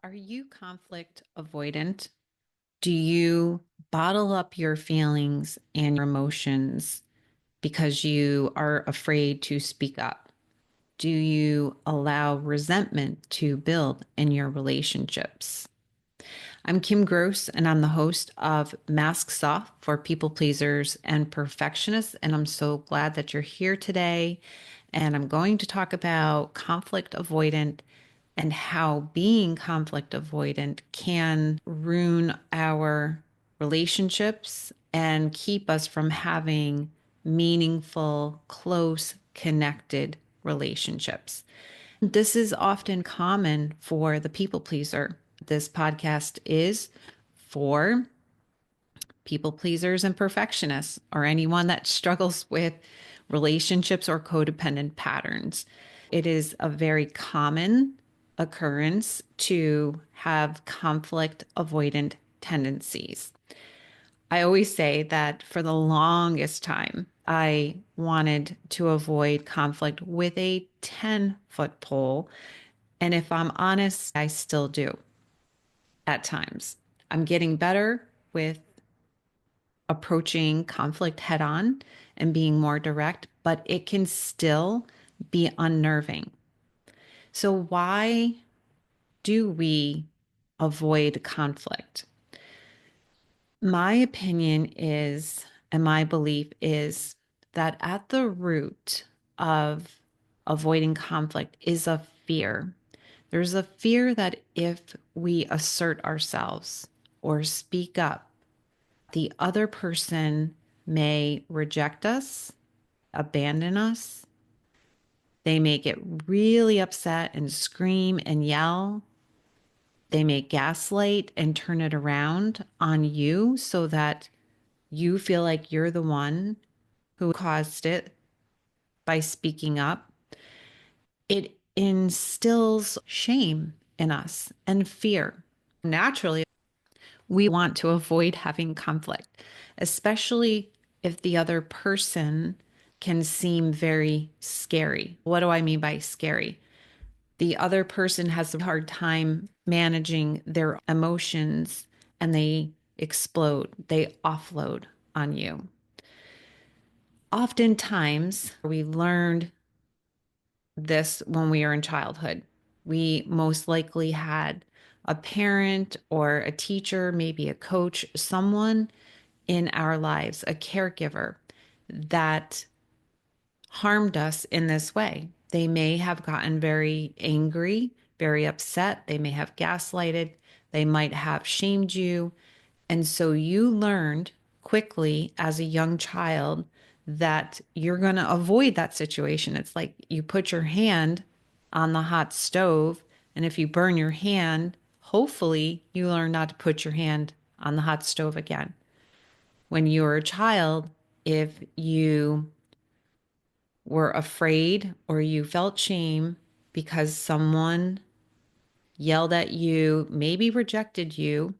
Are you conflict avoidant? Do you bottle up your feelings and your emotions because you are afraid to speak up? Do you allow resentment to build in your relationships? I'm Kim Gross, and I'm the host of Masks Off for People Pleasers and Perfectionists. And I'm so glad that you're here today. And I'm going to talk about conflict avoidant and how being conflict avoidant can ruin our relationships and keep us from having meaningful, close, connected relationships. This is often common for the people pleaser. This podcast is for people pleasers and perfectionists, or anyone that struggles with relationships or codependent patterns. It is a very common occurrence to have conflict avoidant tendencies. I always say that for the longest time, I wanted to avoid conflict with a 10-foot pole. And if I'm honest, I still do at times. I'm getting better with approaching conflict head on and being more direct, but it can still be unnerving. So, why do we avoid conflict? My opinion is, and my belief is, that at the root of avoiding conflict is a fear. There's a fear that if we assert ourselves or speak up, the other person may reject us, abandon us. They may get really upset and scream and yell. They may gaslight and turn it around on you so that you feel like you're the one who caused it by speaking up. It instills shame in us and fear. Naturally, we want to avoid having conflict, especially if the other person can seem very scary. What do I mean by scary? The other person has a hard time managing their emotions and they explode, they offload on you. Oftentimes, we learned this when we were in childhood. We most likely had a parent or a teacher, maybe a coach, someone in our lives, a caregiver that harmed us in this way. They may have gotten very angry, very upset. They may have gaslighted. They might have shamed you. And so you learned quickly as a young child that you're going to avoid that situation. It's like you put your hand on the hot stove, and if you burn your hand, hopefully you learn not to put your hand on the hot stove again. When you were a child, if you were afraid or you felt shame because someone yelled at you, maybe rejected you,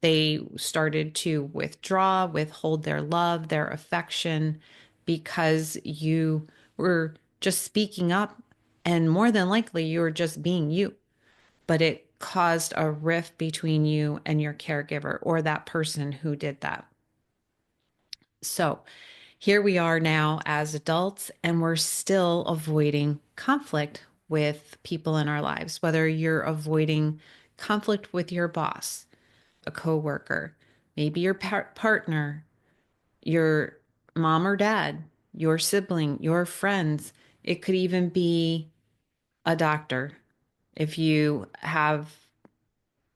they started to withdraw, withhold their love, their affection because you were just speaking up. And more than likely, you were just being you, but it caused a rift between you and your caregiver or that person who did that. So here we are now as adults, and we're still avoiding conflict with people in our lives, whether you're avoiding conflict with your boss, a coworker, maybe your partner, your mom or dad, your sibling, your friends. It could even be a doctor. If you have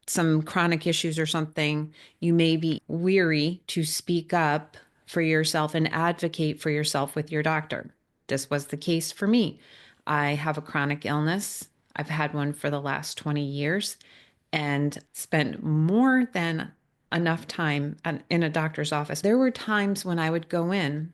some chronic issues or something, you may be weary to speak up for yourself and advocate for yourself with your doctor. This was the case for me. I have a chronic illness. I've had one for the last 20 years and spent more than enough time in a doctor's office. There were times when I would go in,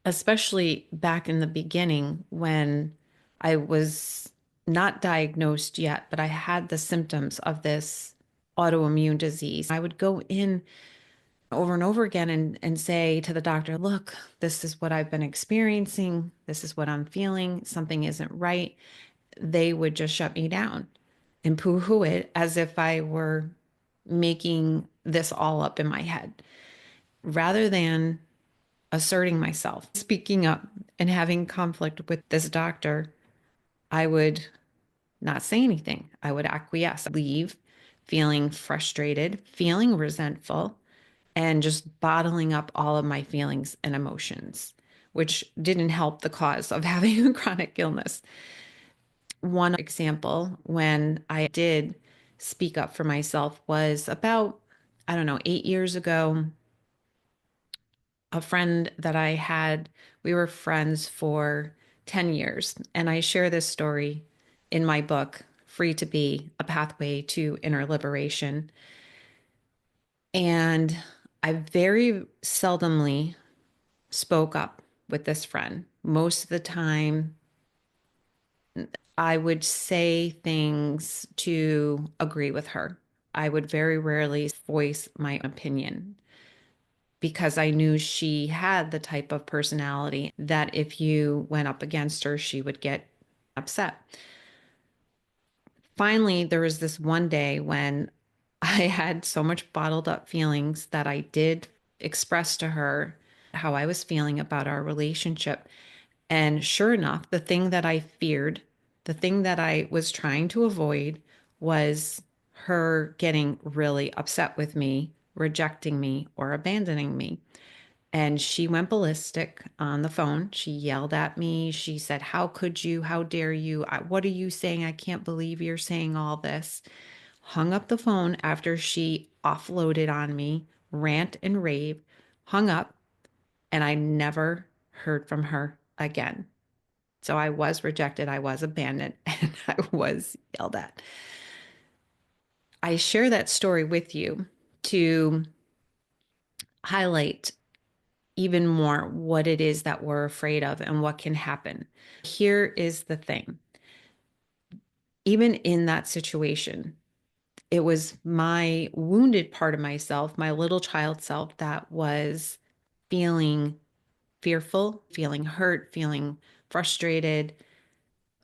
especially back in the beginning when I was not diagnosed yet, but I had the symptoms of this autoimmune disease. I would go in over and over again and say to the doctor, look, this is what I've been experiencing. This is what I'm feeling. Something isn't right. They would just shut me down. and poo-hoo it as if I were making this all up in my head, rather than asserting myself, speaking up, and having conflict with this doctor. I would not say anything. I would acquiesce, leave, feeling frustrated, feeling resentful, and just bottling up all of my feelings and emotions, which didn't help the cause of having a chronic illness. One example when I did speak up for myself was about, I don't know, 8 years ago. A friend that I had, we were friends for 10 years. And I share this story in my book, Free to Be, A Pathway to Inner Liberation. And I very seldomly spoke up with this friend. Most of the time, I would say things to agree with her. I would very rarely voice my opinion because I knew she had the type of personality that if you went up against her, she would get upset. Finally, there was this one day when I had so much bottled up feelings that I did express to her how I was feeling about our relationship. And sure enough, the thing that I feared, the thing that I was trying to avoid was her getting really upset with me, rejecting me, or abandoning me. And she went ballistic on the phone. She yelled at me. She said, "How could you? How dare you? What are you saying? I can't believe you're saying all this." Hung up the phone after she offloaded on me, rant and rave, hung up, and I never heard from her again. So I was rejected, I was abandoned, and I was yelled at. I share that story with you to highlight even more what it is that we're afraid of and what can happen. Here is the thing. Even in that situation, it was my wounded part of myself, my little child self, that was feeling fearful, feeling hurt, feeling frustrated.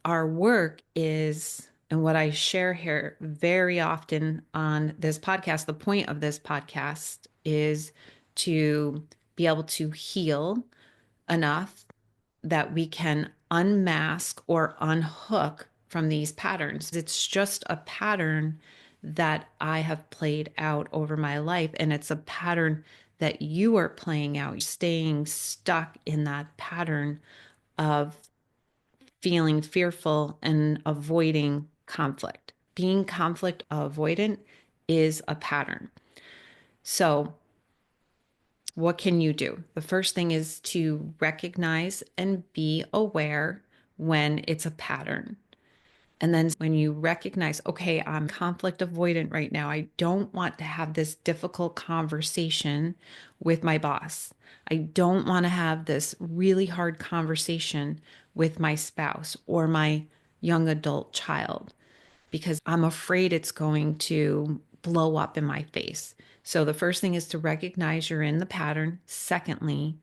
Our work is, and what I share here very often on this podcast, the point of this podcast is to be able to heal enough that we can unmask or unhook from these patterns. It's just a pattern that I have played out over my life, and it's a pattern that you are playing out, staying stuck in that pattern of feeling fearful and avoiding conflict. Being conflict avoidant is a pattern. So, what can you do? The first thing is to recognize and be aware when it's a pattern. And then when you recognize, okay, I'm conflict avoidant right now. I don't want to have this difficult conversation with my boss. I don't want to have this really hard conversation with my spouse or my young adult child because I'm afraid it's going to blow up in my face. So the first thing is to recognize you're in the pattern. Secondly,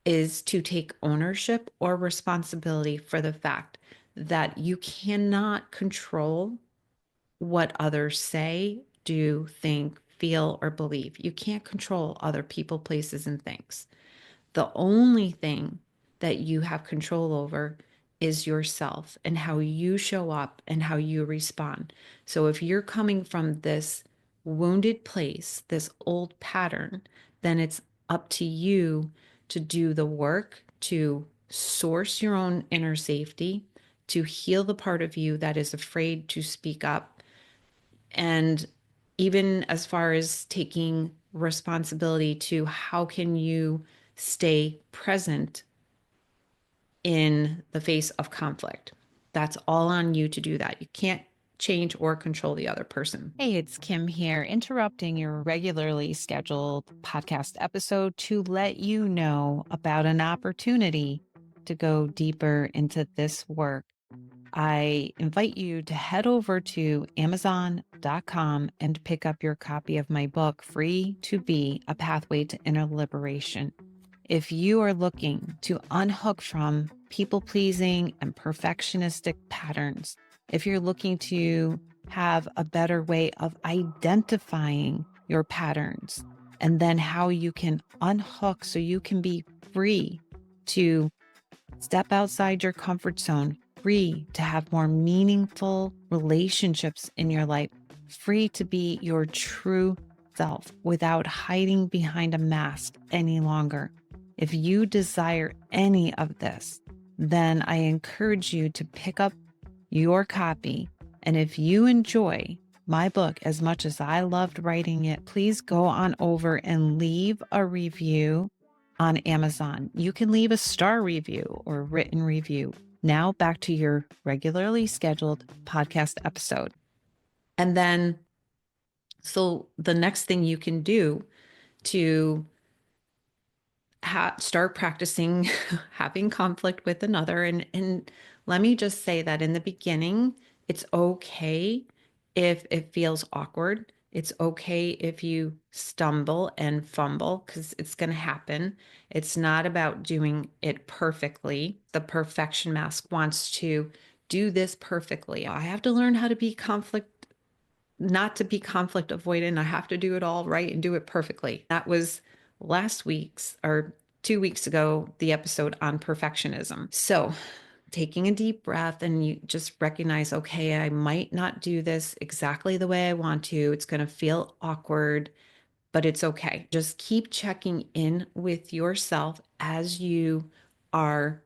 is to take ownership or responsibility for the fact that you cannot control what others say, do, think, feel, or believe. You can't control other people, places, and things. The only thing that you have control over is yourself and how you show up and how you respond. So if you're coming from this wounded place, this old pattern, then it's up to you to do the work to source your own inner safety, to heal the part of you that is afraid to speak up, and even as far as taking responsibility to how can you stay present in the face of conflict. That's all on you to do that. You can't change or control the other person. Hey, it's Kim here, interrupting your regularly scheduled podcast episode to let you know about an opportunity to go deeper into this work. I invite you to head over to Amazon.com and pick up your copy of my book, Free to Be, A Pathway to Inner Liberation. If you are looking to unhook from people pleasing and perfectionistic patterns, if you're looking to have a better way of identifying your patterns and then how you can unhook so you can be free to step outside your comfort zone, free to have more meaningful relationships in your life, free to be your true self without hiding behind a mask any longer. If you desire any of this, then I encourage you to pick up your copy. And if you enjoy my book as much as I loved writing it, please go on over and leave a review on Amazon. You can leave a star review or written review. Now back to your regularly scheduled podcast episode. And then, so the next thing you can do to start practicing having conflict with another. And let me just say that in the beginning, it's okay if it feels awkward. It's okay if you stumble and fumble because it's going to happen. It's not about doing it perfectly. The perfection mask wants to do this perfectly. I have to learn how to be not to be conflict avoidant. I have to do it all right and do it perfectly. That was last week's or 2 weeks ago, the episode on perfectionism. So, taking a deep breath and you just recognize, okay, I might not do this exactly the way I want to. It's going to feel awkward, but it's okay. Just keep checking in with yourself as you are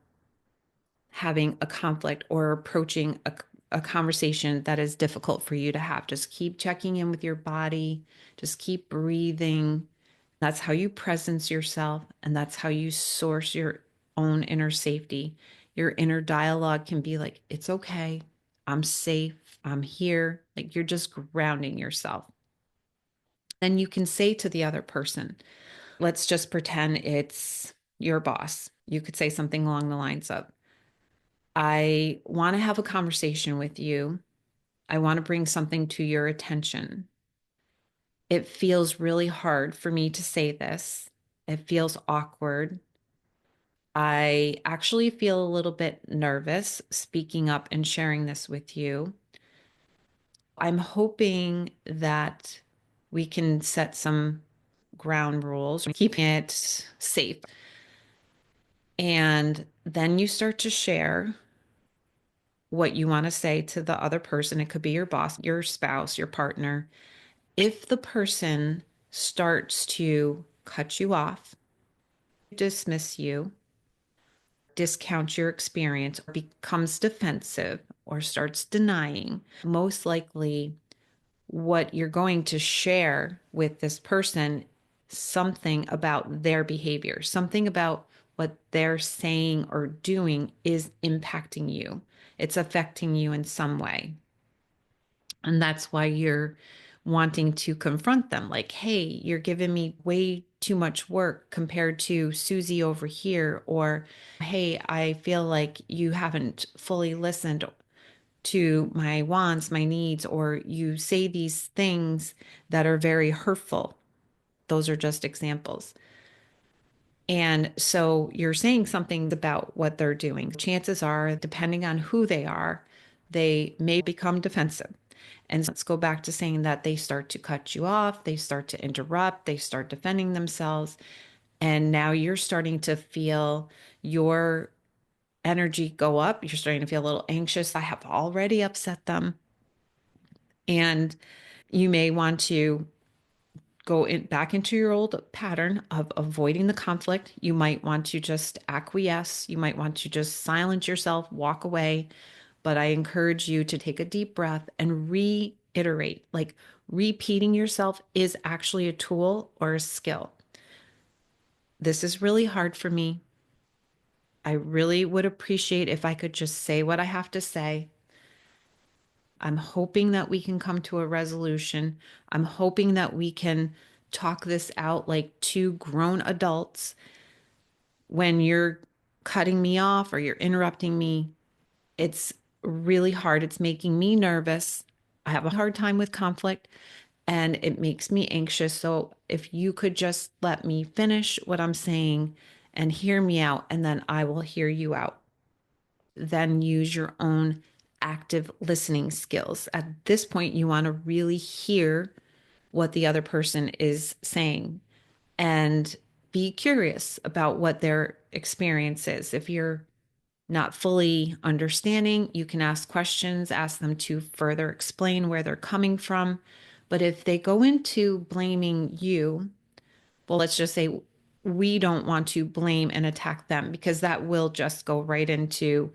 having a conflict or approaching a conversation that is difficult for you to have. Just keep checking in with your body, just keep breathing. That's how you presence yourself, and that's how you source your own inner safety. Your inner dialogue can be like, it's okay, I'm safe, I'm here. Like you're just grounding yourself. Then you can say to the other person, let's just pretend it's your boss. You could say something along the lines of, I want to have a conversation with you. I want to bring something to your attention. It feels really hard for me to say this. It feels awkward. I actually feel a little bit nervous speaking up and sharing this with you. I'm hoping that we can set some ground rules, keeping it safe. And then you start to share what you want to say to the other person. It could be your boss, your spouse, your partner. If the person starts to cut you off, dismiss you, discount your experience, or becomes defensive or starts denying, most likely what you're going to share with this person something about their behavior, something about what they're saying or doing is impacting you. It's affecting you in some way. And that's why you're wanting to confront them like, hey, you're giving me way too much work compared to Susie over here. Or, hey, I feel like you haven't fully listened to my wants, my needs, or you say these things that are very hurtful. Those are just examples. And so you're saying something about what they're doing. Chances are, depending on who they may become defensive. And let's go back to saying that they start to cut you off, they start to interrupt, they start defending themselves. And now you're starting to feel your energy go up. You're starting to feel a little anxious. I have already upset them. And you may want to back into your old pattern of avoiding the conflict. You might want to just acquiesce. You might want to just silence yourself, walk away. But I encourage you to take a deep breath and reiterate. Like repeating yourself is actually a tool or a skill. This is really hard for me. I really would appreciate if I could just say what I have to say. I'm hoping that we can come to a resolution. I'm hoping that we can talk this out like two grown adults. When you're cutting me off or you're interrupting me, it's really hard. It's making me nervous. I have a hard time with conflict and it makes me anxious. So if you could just let me finish what I'm saying and hear me out, and then I will hear you out. Then use your own active listening skills. At this point, you want to really hear what the other person is saying and be curious about what their experience is. If you're not fully understanding, you can ask questions, ask them to further explain where they're coming from. But if they go into blaming you, well, let's just say we don't want to blame and attack them because that will just go right into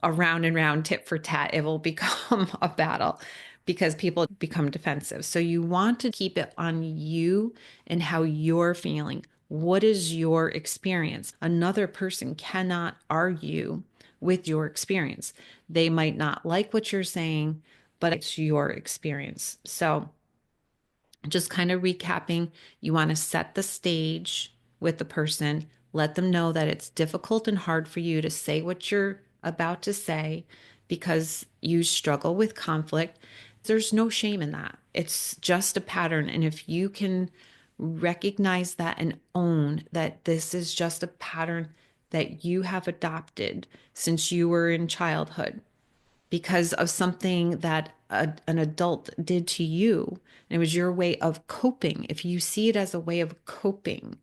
a round and round tit for tat. It will become a battle because people become defensive. So you want to keep it on you and how you're feeling. What is your experience? Another person cannot argue with your experience. They might not like what you're saying, but it's your experience. So just kind of recapping, you want to set the stage with the person, let them know that it's difficult and hard for you to say what you're about to say because you struggle with conflict. There's no shame in that. It's just a pattern. And if you can recognize that and own that this is just a pattern that you have adopted since you were in childhood, because of something that an adult did to you. And it was your way of coping. If you see it as a way of coping,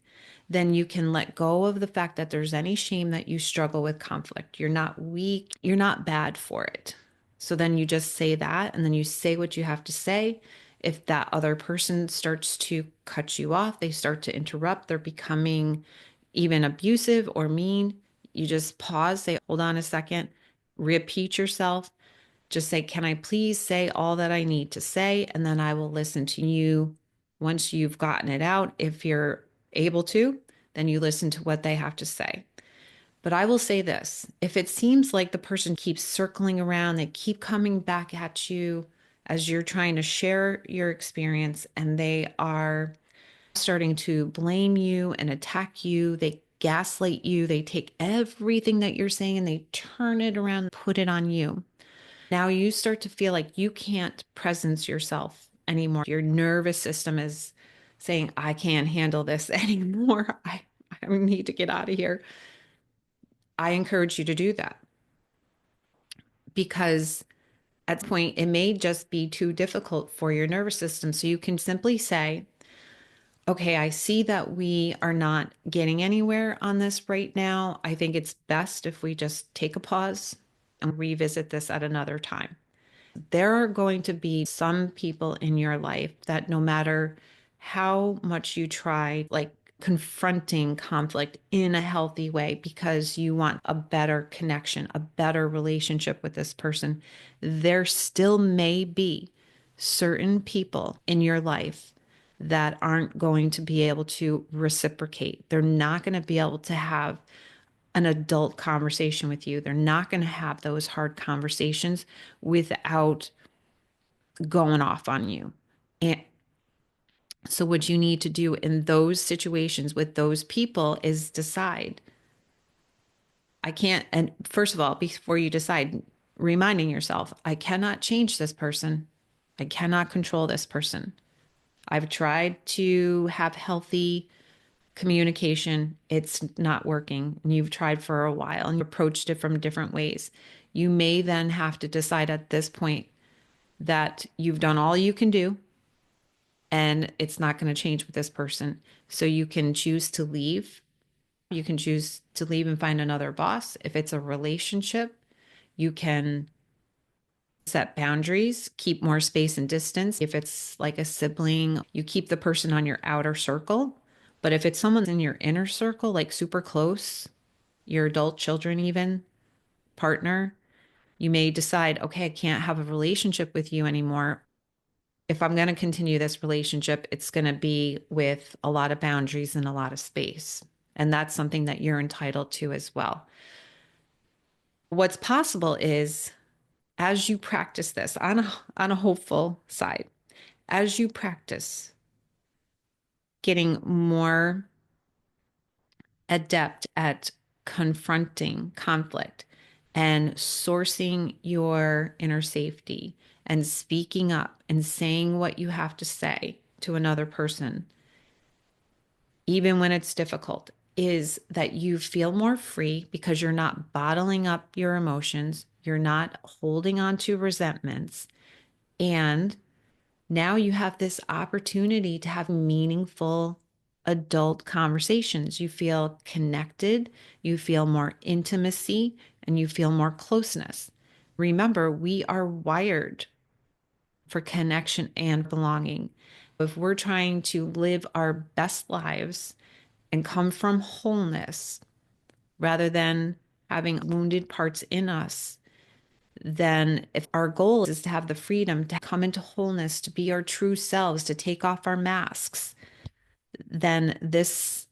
then you can let go of the fact that there's any shame that you struggle with conflict. You're not weak, you're not bad for it. So then you just say that, and then you say what you have to say. If that other person starts to cut you off, they start to interrupt, they're becoming even abusive or mean, you just pause, say, hold on a second, repeat yourself. Just say, can I please say all that I need to say? And then I will listen to you once you've gotten it out. If you're able to, then you listen to what they have to say. But I will say this, if it seems like the person keeps circling around, they keep coming back at you as you're trying to share your experience and they are starting to blame you and attack you, they gaslight you, they take everything that you're saying and they turn it around, put it on you. Now you start to feel like you can't presence yourself anymore. Your nervous system is saying, I can't handle this anymore. I need to get out of here. I encourage you to do that because at the point it may just be too difficult for your nervous system. So you can simply say, okay, I see that we are not getting anywhere on this right now. I think it's best if we just take a pause and revisit this at another time. There are going to be some people in your life that no matter how much you try, like confronting conflict in a healthy way because you want a better connection, a better relationship with this person, there still may be certain people in your life that aren't going to be able to reciprocate. They're not going to be able to have an adult conversation with you. They're not going to have those hard conversations without going off on you. And so, what you need to do in those situations with those people is decide, I can't, and first of all, before you decide, reminding yourself, I cannot change this person. I cannot control this person. I've tried to have healthy communication. It's not working. And you've tried for a while and you approached it from different ways. You may then have to decide at this point that you've done all you can do and it's not going to change with this person. So you can choose to leave. You can choose to leave and find another boss. If it's a relationship, you can set boundaries, keep more space and distance. If it's like a sibling, you keep the person on your outer circle. But if it's someone in your inner circle, like super close, your adult children, even partner, you may decide, okay, I can't have a relationship with you anymore. If I'm going to continue this relationship, it's going to be with a lot of boundaries and a lot of space. And that's something that you're entitled to as well. What's possible is as you practice this on a hopeful side, as you practice getting more adept at confronting conflict and sourcing your inner safety and speaking up and saying what you have to say to another person, even when it's difficult. is that you feel more free because you're not bottling up your emotions, you're not holding on to resentments, and now you have this opportunity to have meaningful adult conversations. You feel connected, you feel more intimacy, and you feel more closeness. Remember, we are wired for connection and belonging. If we're trying to live our best lives and come from wholeness rather than having wounded parts in us, then if our goal is to have the freedom to come into wholeness, to be our true selves, to take off our masks, then this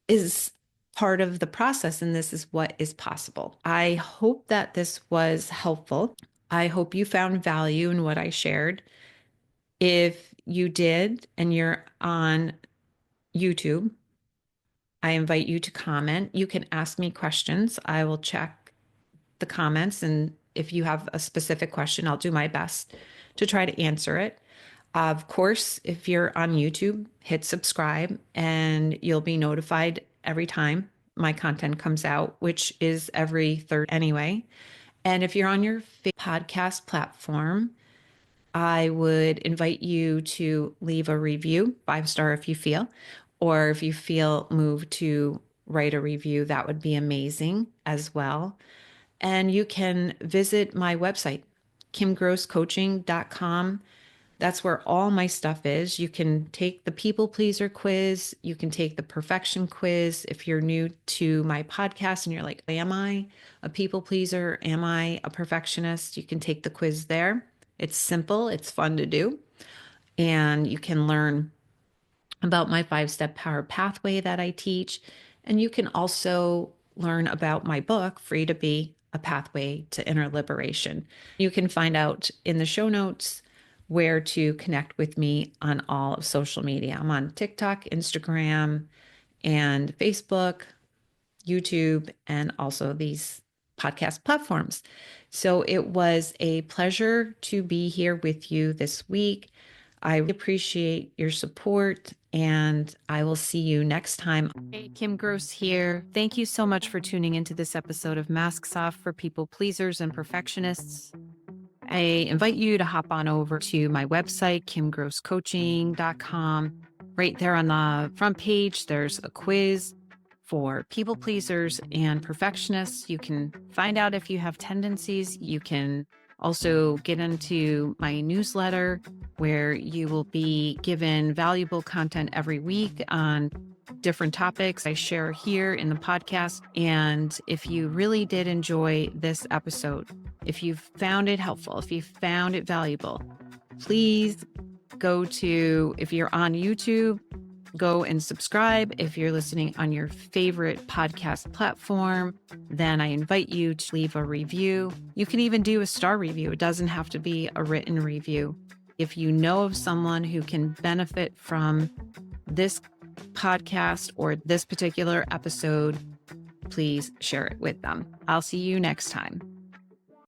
is part of the process and this is what is possible. I hope that this was helpful. I hope you found value in what I shared. If you did and you're on YouTube, I invite you to comment. You can ask me questions. I will check the comments. And if you have a specific question, I'll do my best to try to answer it. Of course, if you're on YouTube, hit subscribe and you'll be notified every time my content comes out, which is every third anyway. And if you're on your podcast platform, I would invite you to leave a review, 5 star if you feel, or if you feel moved to write a review, that would be amazing as well. And you can visit my website, kimgrosscoaching.com. That's where all my stuff is. You can take the people pleaser quiz. You can take the perfection quiz. If you're new to my podcast and you're like, am I a people pleaser? Am I a perfectionist? You can take the quiz there. It's simple, it's fun to do. And you can learn about my 5 step power pathway that I teach. And you can also learn about my book, Free to Be a Pathway to Inner Liberation. You can find out in the show notes where to connect with me on all of social media. I'm on TikTok, Instagram, and Facebook, YouTube, and also these podcast platforms. So it was a pleasure to be here with you this week. I appreciate your support and I will see you next time. Hey, Kim Gross here. Thank you so much for tuning into this episode of Masks Off for People Pleasers and Perfectionists. I invite you to hop on over to my website, kimgrosscoaching.com. Right there on the front page, there's a quiz for people pleasers and perfectionists. You can find out if you have tendencies. You can also get into my newsletter where you will be given valuable content every week on different topics I share here in the podcast. And if you really did enjoy this episode, if you found it helpful, if you found it valuable, please go to, if you're on YouTube, go and subscribe. If you're listening on your favorite podcast platform, then I invite you to leave a review. You can even do a star review. It doesn't have to be a written review. If you know of someone who can benefit from this podcast or this particular episode, please share it with them. I'll see you next time.